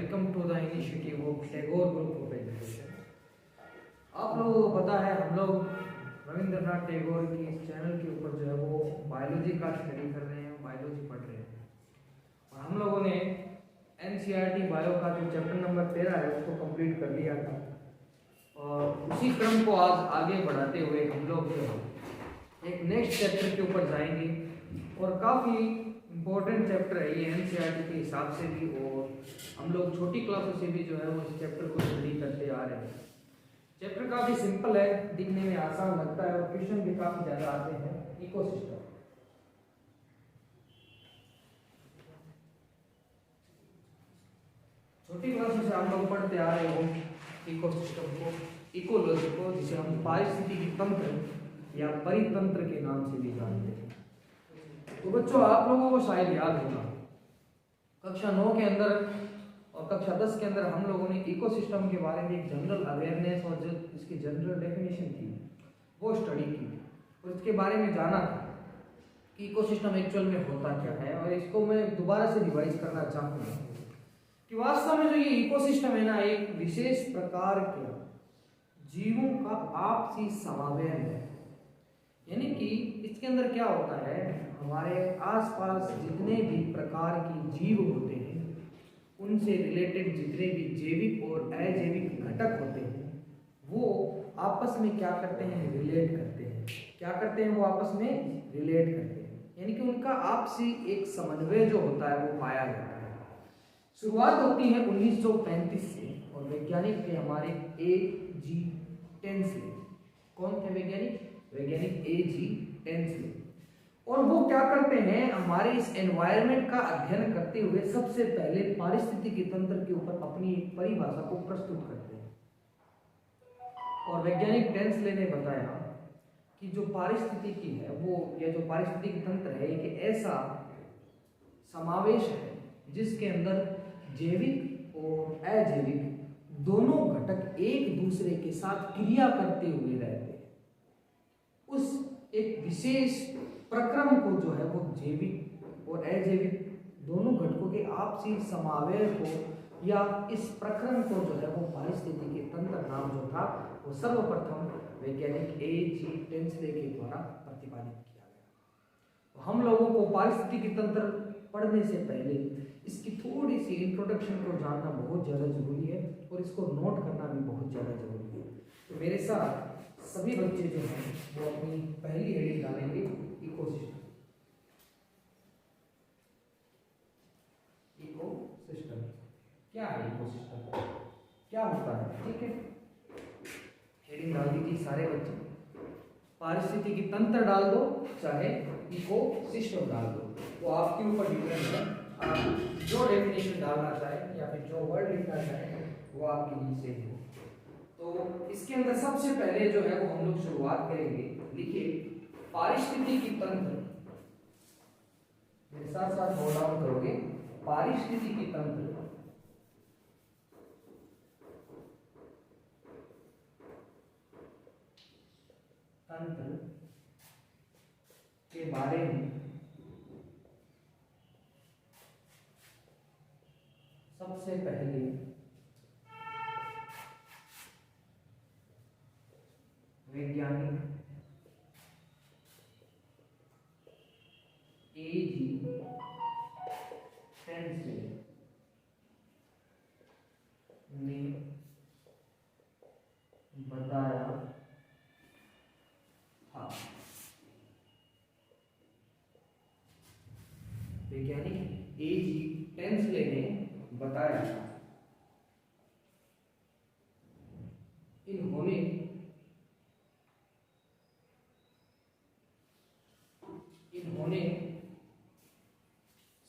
Welcome to the initiative of Tagore group of education. आप लोगों को पता है हम लोग रविंद्रनाथ टैगोर की इस चैनल के ऊपर जो है वो बायोलॉजी का स्टडी कर रहे हैं, बायोलॉजी पढ़ रहे हैं। और हम लोगों ने एनसीईआरटी बायो का जो चैप्टर नंबर 13 है उसको कंप्लीट कर लिया था। और उसी क्रम को आज आगे बढ़ाते हुए हम लोग जो है एक नेक्स्ट चैप्टर के ऊपर जाएंगे। और काफ़ी इम्पोर्टेंट चैप्टर है ये एनसीईआरटी के हिसाब से भी, और हम लोग छोटी क्लासों से भी जो है वो इस चैप्टर को स्टडी करते आ रहे हैं। चैप्टर काफ़ी सिंपल है, दिखने में आसान लगता है और क्वेश्चन भी काफ़ी ज़्यादा आते हैं। इकोसिस्टम, छोटी क्लासों से हम लोग पढ़ते आ रहे हो इकोसिस्टम को, इकोलॉजी को, जिसे हम पारिस्थितिकी तंत्र या परितंत्र के नाम से भी जानते हैं। तो बच्चों आप लोगों को शायद याद होगा कक्षा 9 के अंदर और कक्षा 10 के अंदर हम लोगों ने इकोसिस्टम के बारे में एक जनरल अवेयरनेस और जो इसकी जनरल डेफिनेशन थी वो स्टडी की और इसके बारे में जाना था कि इकोसिस्टम एक्चुअल में होता क्या है। और इसको मैं दोबारा से रिवाइज करना चाहूँगा कि वास्तव में जो ये इकोसिस्टम है ना, एक विशेष प्रकार के जीवों का आपसी समावेश है। यानी कि इसके अंदर क्या होता है, हमारे आसपास जितने भी प्रकार की जीव होते हैं उनसे रिलेटेड जितने भी जैविक और अजैविक घटक होते हैं वो आपस में क्या करते हैं, रिलेट करते हैं। क्या करते हैं, वो आपस में रिलेट करते हैं, यानी कि उनका आपसी एक समन्वय जो होता है वो पाया जाता है। शुरुआत होती है 1935 से और वैज्ञानिक थे हमारे A.G. टेंसले। कौन थे वैज्ञानिक? वैज्ञानिक A.G. टेंसले। और वो क्या करते हैं, हमारे इस एनवायरनमेंट का अध्ययन करते हुए सबसे पहले पारिस्थितिकी तंत्र के ऊपर अपनी एक परिभाषा को प्रस्तुत करते हैं। और वैज्ञानिक टेंसले ने बताया कि जो पारिस्थितिकी है वो, या जो पारिस्थितिकी तंत्र है, एक ऐसा समावेश है जिसके अंदर जैविक और अजैविक दोनों घटक एक दूसरे के साथ क्रिया करते हुए रहते हैं। उस एक विशेष प्रक्रम को जो है वो जैविक और अजैविक दोनों घटकों के आपसी समावेश को, या इस प्रक्रम को जो है वो पारिस्थितिकी तंत्र नाम जो था वो सर्वप्रथम वैज्ञानिक A.G. टेंसले के द्वारा प्रतिपादित किया गया। तो हम लोगों को पारिस्थितिकी तंत्र पढ़ने से पहले इसकी थोड़ी सी इंट्रोडक्शन को जानना बहुत ज़्यादा जरूरी है और इसको नोट करना भी बहुत ज़्यादा जरूरी है। तो मेरे साथ सभी बच्चे जो हैं वो अपनी पहली हेडिंग डालेंगे इकोसिस्टम। इकोसिस्टम क्या है? इकोसिस्टम क्या होता है? ठीक है, हेडिंग डाल दी थी सारे बच्चे। पारिस्थितिकी तंत्र डाल दो चाहे इकोसिस्टम डाल दो, वो आपके ऊपर डिपेंड है। आप जो डेफिनेशन डालना चाहें या फिर जो वर्ड लिखना चाहें वो आपके लिए सही हो। तो इसके अंदर सबसे पहले जो है वो हम लोग शुरुआत करेंगे। लिखिए पारिस्थितिकी तंत्र, मेरे साथ साथ नोट डाउन करोगे। पारिस्थितिकी तंत्र तंत्र के बारे में सबसे पहले वैज्ञानिक A.G. टेंसले ने बताया था। वैज्ञानिक A.G. टेंसले ने बताया था। इन्होंने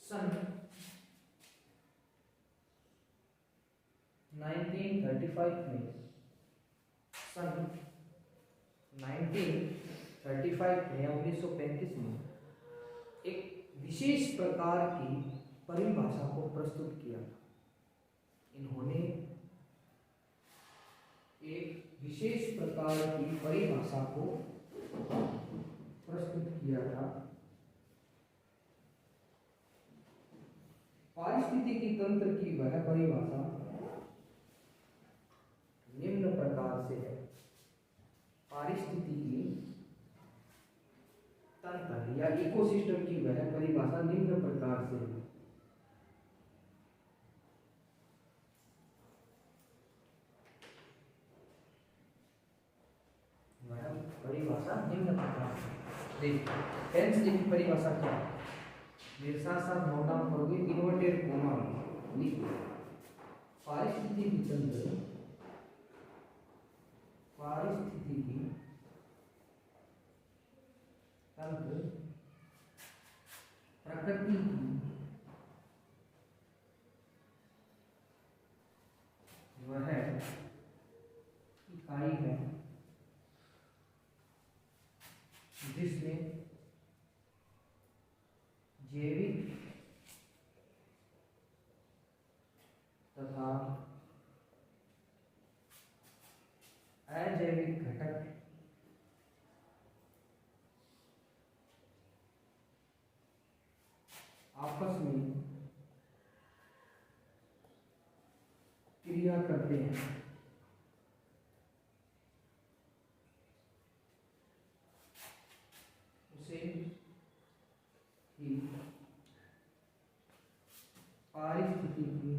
सन 1935 में, सन 1935 में, 1935 में एक विशेष प्रकार की परिभाषा को प्रस्तुत किया था। इन्होंने एक विशेष प्रकार की परिभाषा को प्रस्तुत किया था। पारिस्थितिकी तंत्र की वह परिभाषा निम्न प्रकार से है। पारिस्थितिकी तंत्र या इकोसिस्टम की वह परिभाषा निम्न प्रकार से है। परिभाषा निम्न प्रकार से। देखिए डेंसिटी की परिभाषा क्या है, मेरे साथ साथ नोट डाउन करोगे, इन्वर्टेड कोमा लिखो। पारिस्थितिकी तंत्र, पारिस्थितिकी तंत्र प्रकृति की वह इकाई है जिसमें जैविक तथा अजैविक घटक आपस में क्रिया करते हैं। उसे ही पारिस्थितिकी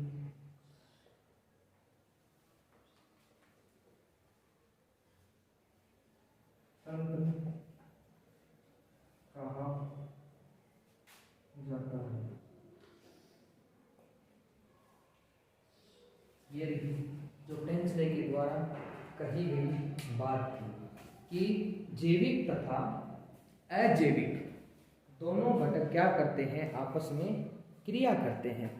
तंत्र कहा जाता है। ये जो टेंसले के द्वारा कही गई बात थी कि जैविक तथा अजैविक दोनों घटक क्या करते हैं, आपस में क्रिया करते हैं,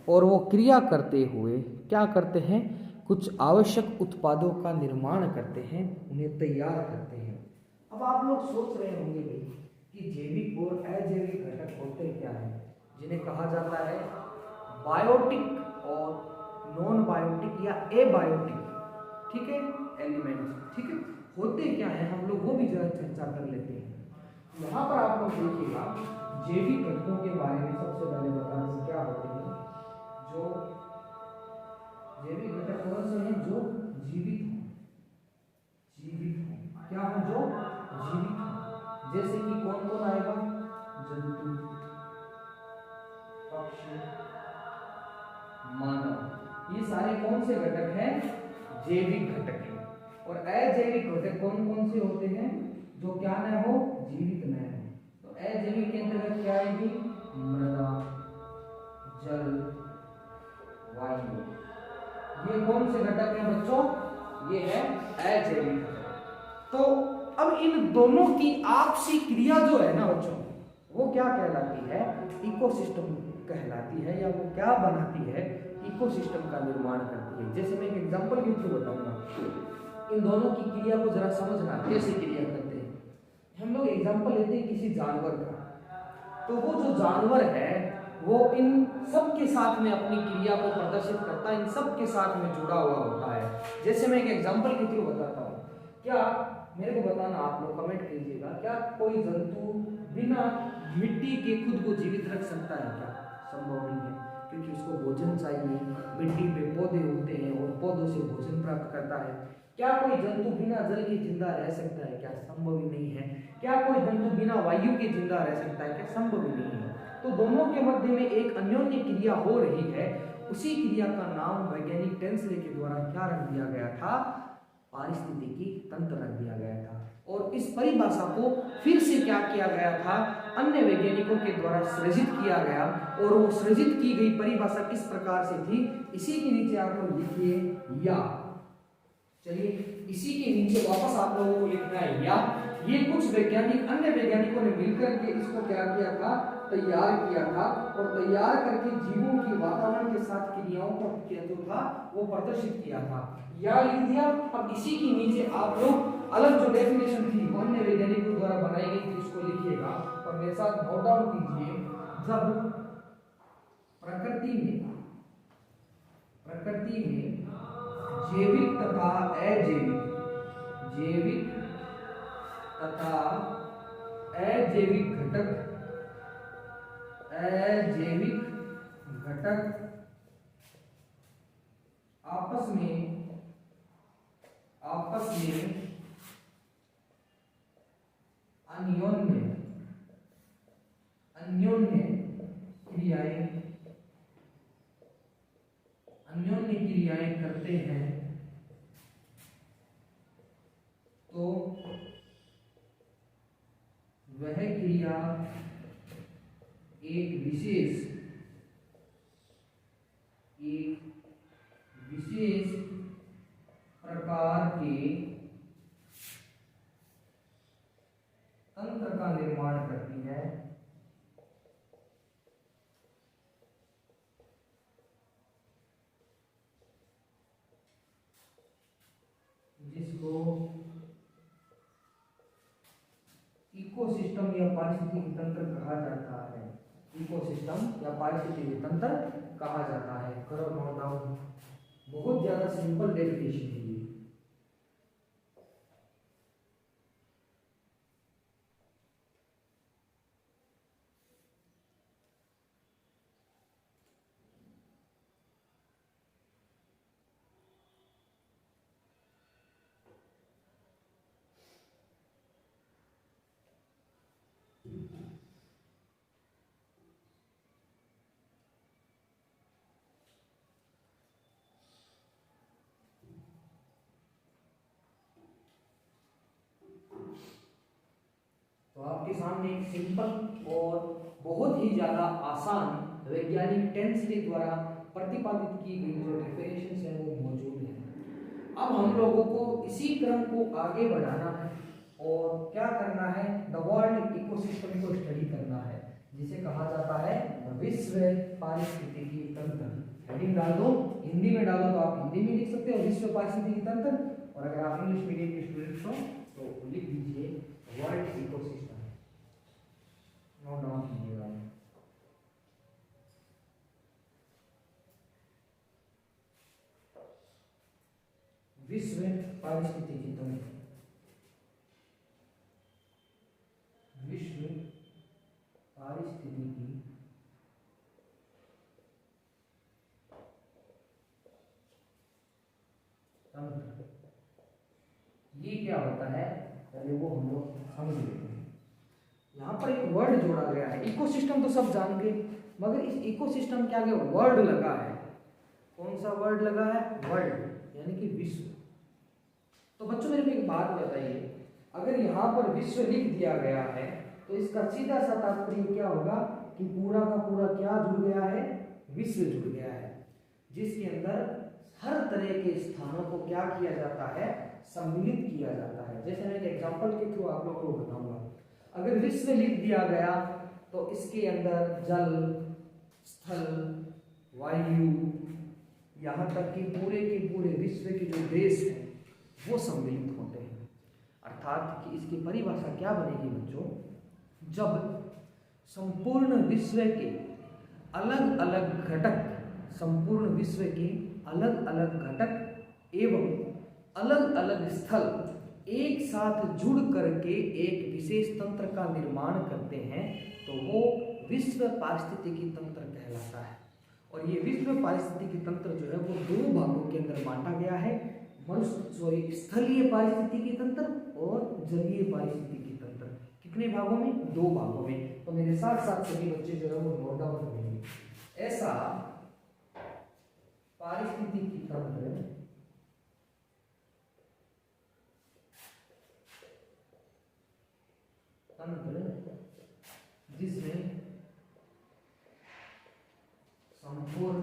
और वो क्रिया करते हुए क्या करते हैं, कुछ आवश्यक उत्पादों का निर्माण करते हैं, उन्हें तैयार करते हैं। अब आप लोग सोच रहे होंगे भाई कि जैविक और अजैविक घटक होते क्या हैं, जिन्हें कहा जाता है बायोटिक और नॉन बायोटिक या एबायोटिक, ठीक है, एलिमेंट्स, ठीक है, होते क्या है, हम लोग वो भी जरा चर्चा कर लेते हैं। यहाँ पर आप लोग देखिएगा जैविक घटकों के बारे में सबसे पहले बता दें क्या होते हैं। जो जैविक घटक कौन से हैं, जो जीवित हों, जीवित हों, क्या हो, जो जीवित हों, जैसे कि कौन कौन आएगा, जंतु, पक्षी, मानव, ये सारे कौन से घटक हैं, जैविक घटक हैं। और अजैविक घटक कौन कौन से होते हैं, जो क्या न हो, जीवित न हो। तो अजैविक के अंतर्गत क्या आएगी, मृदा, जल, वायु, ये कौन से घटक हैं बच्चों, ये है अजैविक घटक। तो अब इन दोनों की आपसी क्रिया जो है ना बच्चों, वो क्या कहलाती है, इकोसिस्टम कहलाती है, या वो क्या बनाती है, इकोसिस्टम का निर्माण करती है। जैसे मैं एक एग्जांपल के थ्रू बताऊंगा, इन दोनों की क्रिया को जरा समझना, कैसे क्रिया करते हैं। हम लोग एग्जांपल लेते हैं किसी जानवर का, तो वो जो जानवर है वो इन सब के साथ में अपनी क्रिया को प्रदर्शित करता है, इन सब के साथ में जुड़ा हुआ होता है। जैसे मैं एक एग्जांपल के थ्रू बताता हूँ, क्या मेरे को बताना, आप लोग कमेंट कीजिएगा, क्या कोई जंतु बिना मिट्टी के खुद को जीवित रख सकता है, क्या संभव नहीं है, क्योंकि उसको भोजन चाहिए, मिट्टी पे पौधे उगते हैं और पौधों से भोजन प्राप्त करता है। क्या कोई जंतु बिना जल के जिंदा रह सकता है, क्या संभव ही नहीं है। क्या कोई जंतु बिना वायु के जिंदा रह सकता है, क्या संभव ही नहीं है। तो दोनों के मध्य में एक अन्योन्य क्रिया हो रही है, उसी क्रिया का नाम वैज्ञानिक टेंसले के द्वारा क्या रख दिया गया था, पारिस्थितिकी तंत्र रख दिया गया था। और इस परिभाषा को फिर से क्या किया गया था, अन्य वैज्ञानिकों के द्वारा सृजित किया गया, और वो सृजित की गई परिभाषा किस प्रकार से थी, इसी के नीचे आप लोग लिखिए या। चलिए इसी के नीचे वापस आप लोगों को लिखना है या। ये कुछ वैज्ञानिक, अन्य वैज्ञानिकों ने मिलकर के इसको क्या किया था, तैयार किया था, और तैयार करके जीवों की वातावरण के साथ क्रियाओं को जो था वो प्रदर्शित किया था, या लिख दिया। अब इसी के नीचे आप लोग अलग जो डेफिनेशन थी वो अन्य वैज्ञानिकों द्वारा बनाई गई थी उसको लिखिएगा, और मेरे साथ नोट डाउन कीजिए। जब प्रकृति में जैविक तथा अजैविक, जैविक तथा अजैविक घटक आपस में अन्योन्य क्रियाएं करते हैं तो वह क्रिया एक विशेष प्रकार के तंत्र का निर्माण करती है, जिसको इकोसिस्टम या पारिस्थितिकी तंत्र कहा जाता है। इकोसिस्टम या पारिस्थितिकी तंत्र कहा जाता है। करो नोट डाउन, बहुत ज्यादा सिंपल डेफिनेशन है ये। तो आपके सामने एक सिंपल और बहुत ही ज्यादा आसान वैज्ञानिक टेंसरी द्वारा प्रतिपादित की गई जो डेफिनेशंस है वो मौजूद है। अब हम लोगों को इसी क्रम को आगे बढ़ाना है और क्या करना है, द वर्ल्ड इकोसिस्टम को स्टडी करना है, जिसे कहा जाता है विश्व पारिस्थितिकी तंत्र। हेडिंग डाल दो, हिंदी में डालो तो आप हिंदी में लिख सकते हो विश्व पारिस्थितिकी तंत्र, और अगर आप इंग्लिश मीडियम के स्टूडेंट्स हो तो लिख दीजिए वर्ल्ड इकोसिस्टम। नोट डाउन कीजिएगा। विश्व पारिस्थितिकी तंत्र, विश्व पारिस्थितिकी तंत्र, ये क्या होता है पहले वो हम लोग समझ लेते हैं। यहाँ पर एक वर्ड जोड़ा गया है, इकोसिस्टम तो सब जान गए, मगर इस इकोसिस्टम के आगे वर्ड लगा है। कौन सा वर्ड लगा है? वर्ल्ड, यानी कि विश्व। तो बच्चों मेरे को एक बात बताइए, अगर यहाँ पर विश्व लिख दिया गया है तो इसका सीधा सा तात्पर्य क्या होगा कि पूरा का पूरा क्या जुड़ गया है? विश्व जुड़ गया है, जिसके अंदर हर तरह के स्थानों को क्या किया जाता है? सम्मिलित किया जाता है। जैसे मैं एक एग्जांपल के थ्रू आप लोगों को बताऊंगा। अगर विश्व लिख दिया गया तो इसके अंदर जल, स्थल, वायु, यहाँ तक कि पूरे के पूरे विश्व के जो देश हैं वो सम्मिलित होते हैं। अर्थात कि इसकी परिभाषा क्या बनेगी बच्चों? जब संपूर्ण विश्व के अलग अलग घटक, संपूर्ण विश्व के अलग अलग घटक एवं अलग अलग स्थल एक साथ जुड़ करके एक विशेष तंत्र का निर्माण करते हैं तो वो विश्व पारिस्थितिकी तंत्र कहलाता है। और ये विश्व पारिस्थितिकी तंत्र जो है वो दो भागों के अंदर बांटा गया है, स्थलीय पारिस्थितिकी तंत्र और जलीय पारिस्थितिकी तंत्र। कितने भागों में? दो भागों में। तो मेरे साथ साथ सभी बच्चे जो है वो नोट डाउन करेंगे। ऐसा पारिस्थितिकी तंत्र जिसमें संपूर्ण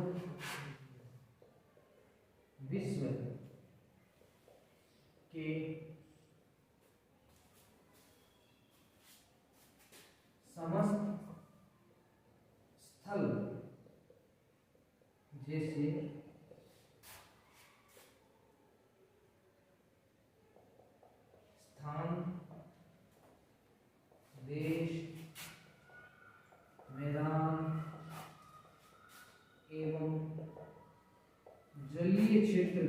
विश्व के समस्त स्थल जैसे स्थान, देश, मैदान एवं जलीय क्षेत्र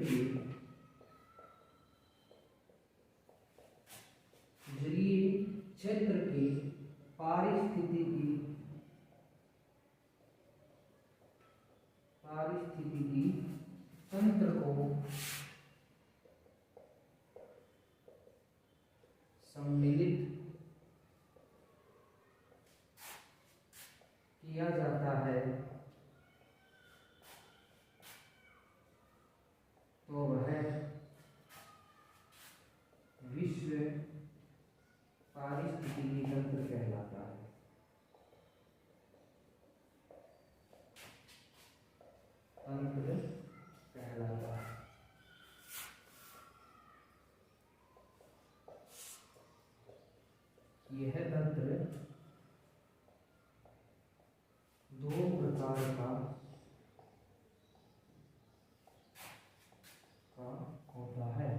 के पारिस्थितिकी पारिस्थितिकी तंत्र को सम्मिलित किया जाता है तो वह विश्व पारिस्थितिकी तंत्र कहलाता है। तंत्र कहलाता है। यह तंत्र दो प्रकार का होता है।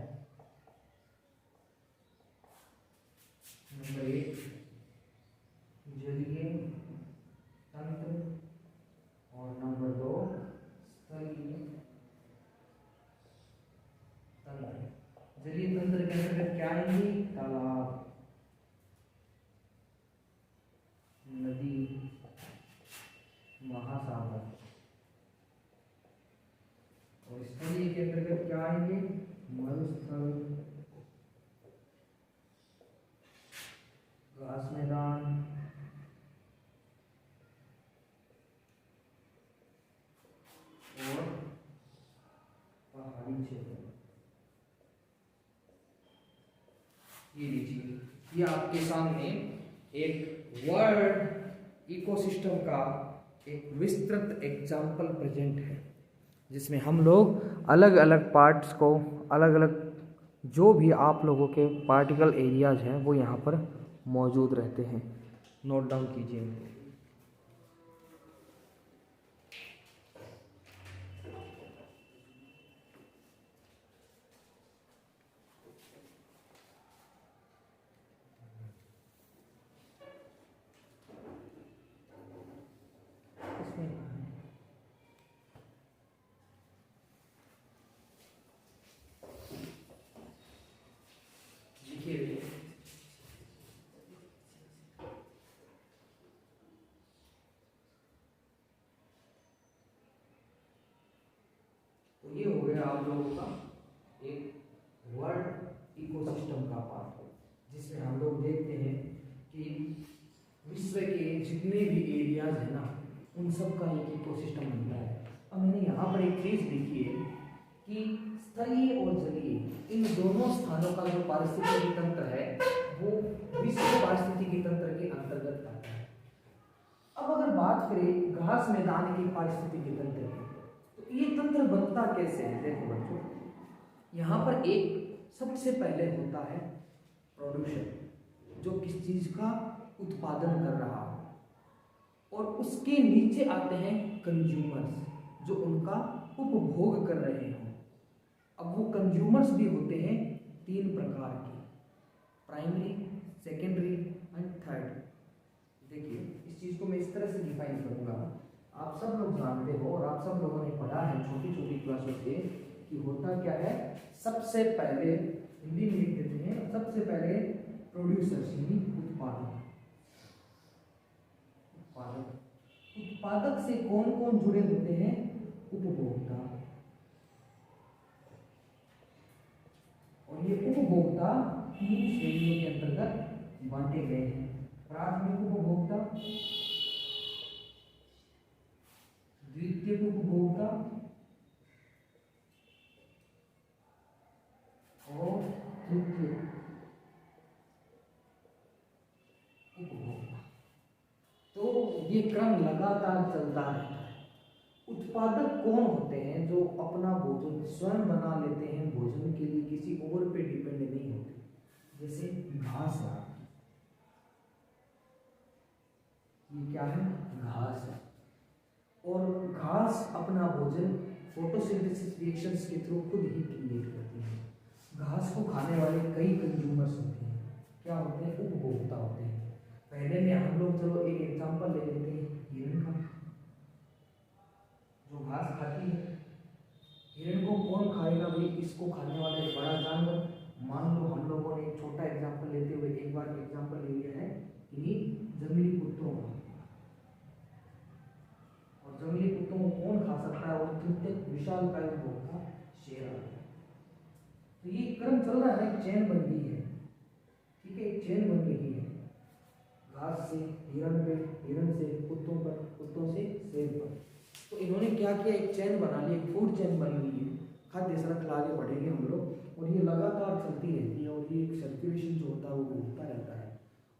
नंबर 1 जलीय तंत्र और नंबर 2 स्थलीय तंत्र। जलीय तंत्र के अंतर्गत क्या आएंगे? तालाब, नदी, महासागर। और स्थलीय के अंतर्गत क्या आएंगे? मरुस्थल, घास मैदान और पहाड़ी क्षेत्र। ये लीजिए, ये आपके सामने एक वर्ल्ड इकोसिस्टम का एक विस्तृत एग्जाम्पल प्रेजेंट है, जिसमें हम लोग अलग अलग पार्ट्स को, अलग अलग जो भी आप लोगों के पार्टिकल एरियाज हैं वो यहाँ पर मौजूद रहते हैं। नोट डाउन कीजिए। तो ये हो गया आप लोगों का एक वर्ल्ड इकोसिस्टम का पार्ट, जिसमें हम लोग देखते हैं कि विश्व के जितने भी एरियाज है ना, उन सब का एक इकोसिस्टम बनता है। अब मैंने यहाँ पर एक चीज देखी है कि स्थलीय और जलीय इन दोनों स्थानों का जो पारिस्थितिकी तंत्र है वो विश्व पारिस्थितिकी तंत्र के अंतर्गत आता है। अब अगर बात करें घास मैदान की पारिस्थितिकी तंत्र की, तो ये तंत्र बनता कैसे है? देखो बच्चों, यहाँ पर एक सबसे पहले होता है प्रोड्यूशन, जो किस चीज का उत्पादन कर रहा हो, और उसके नीचे आते हैं कंज्यूमर्स, जो उनका उपभोग कर रहे हों। अब वो कंज्यूमर्स भी होते हैं 3 प्रकार के, प्राइमरी, सेकेंडरी एंड थर्ड। देखिए, इस चीज को मैं इस तरह से डिफाइन करूंगा। आप सब लोग जानते हो और आप सब लोगों ने पढ़ा है छोटी छोटी क्लासों से कि होता क्या है। सबसे पहले हिंदी में लिख देते हैं, सबसे पहले प्रोड्यूसर्स यानी उत्पादक। उत्पादक से कौन कौन जुड़े होते हैं? उपभोक्ता। और ये उपभोक्ता 3 श्रेणियों के अंतर्गत बांटे गए हैं। प्राथमिक उपभोक्ता, द्वितीयक उपभोक्ता और तृतीयक उपभोक्ता। तो ये क्रम लगातार चलता रहता है। उत्पादक कौन होते हैं? जो अपना भोजन स्वयं बना लेते हैं, भोजन के लिए किसी और पे डिपेंड नहीं होते। जैसे घास है, ये क्या है? घास है। और घास अपना भोजन फोटोसिंथेसिस रिएक्शंस के थ्रू खुद ही क्रिएट करती है। घास को खाने वाले कई कंज्यूमर्स होते हैं। क्या होते हैं? उपभोक्ता होते हैं। पहले में हम लोग चलो एक एग्जांपल ले लेते हैं हिरण का, जो घास खाती है। हिरण को कौन खाएगा भाई? इसको खाने वाला एक बड़ा जानवर। मान लो हम लोगों ने एक छोटा एग्जांपल लेते हुए एक बार एग्जांपल ले लिया है कि जंगली कुत्तों का। और जंगली कुत्तों को कौन खा सकता है, और तृतीय विशालकाय भोग का शेर आ गया। तो ये क्रम चल रहा है, एक चेन बन गई है, ठीक है, एक चेन बन रही है, घास से हिरण पे, हिरण से कुत्तों पर, कुत्तों से शेर पर। तो इन्होंने क्या किया, एक चेन बना ली, एक फूड चेन बन गई है, खाद्य श्रृंखला आगे बढ़ेंगे हम लोग, और ये लगातार चलती रहती है, और ये एक सर्कुलेशन जो होता है वो घूमता रहता है,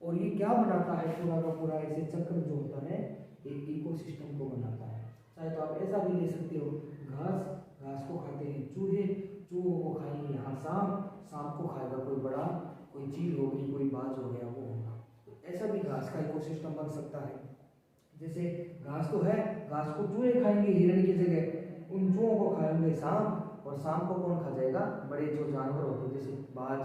और ये क्या बनाता है, पूरा का पूरा ऐसे चक्र जो होता है एक इकोसिस्टम को बनाता है। चाहे तो आप ऐसा भी ले सकते हो, घास, घास को खाते हैं चूहे, चूहों को खाएंगे यहाँ सांप, सांप को खाएगा कोई बड़ा, कोई चील हो गई, कोई बाज हो गया, वो होगा। तो ऐसा भी घास का इकोसिस्टम बन सकता है। जैसे घास तो है, घास को चूहे खाएंगे हिरण की जगह, उन चूहों को खाएंगे सांप, और सांप को कौन खा जाएगा, बड़े जो जानवर होते हैं जैसे बाज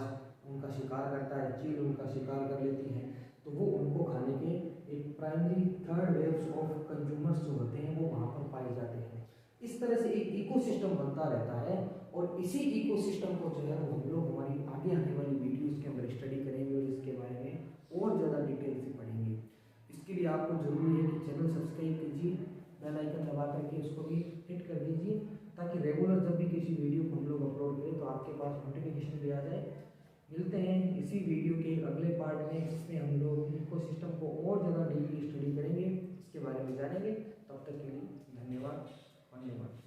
उनका शिकार करता है, चील उनका शिकार कर लेती है, तो वो उनको खाने के एक primary third waves of consumers जो होते हैं वो वहाँ पर पाए जाते हैं। इस तरह से एक इकोसिस्टम बनता रहता है, और इसी इकोसिस्टम को जो है वो हम लोग हमारी आगे आने वाली वीडियोज़ के अंदर स्टडी करेंगे, और इसके बारे में और ज़्यादा डिटेल से पढ़ेंगे। इसके लिए आपको ज़रूरी है कि चैनल सब्सक्राइब कीजिए, बेल आइकन दबा करके उसको भी हिट कर दीजिए, ताकि रेगुलर जब भी किसी वीडियो को हम लोग अपलोड करें तो आपके पास नोटिफिकेशन भी आ जाए। मिलते हैं इसी वीडियो के अगले पार्ट में, जिसमें हम लोग इकोसिस्टम को और ज़्यादा डीपली स्टडी करेंगे, इसके बारे में जानेंगे। तब तक के लिए धन्यवाद, धन्यवाद।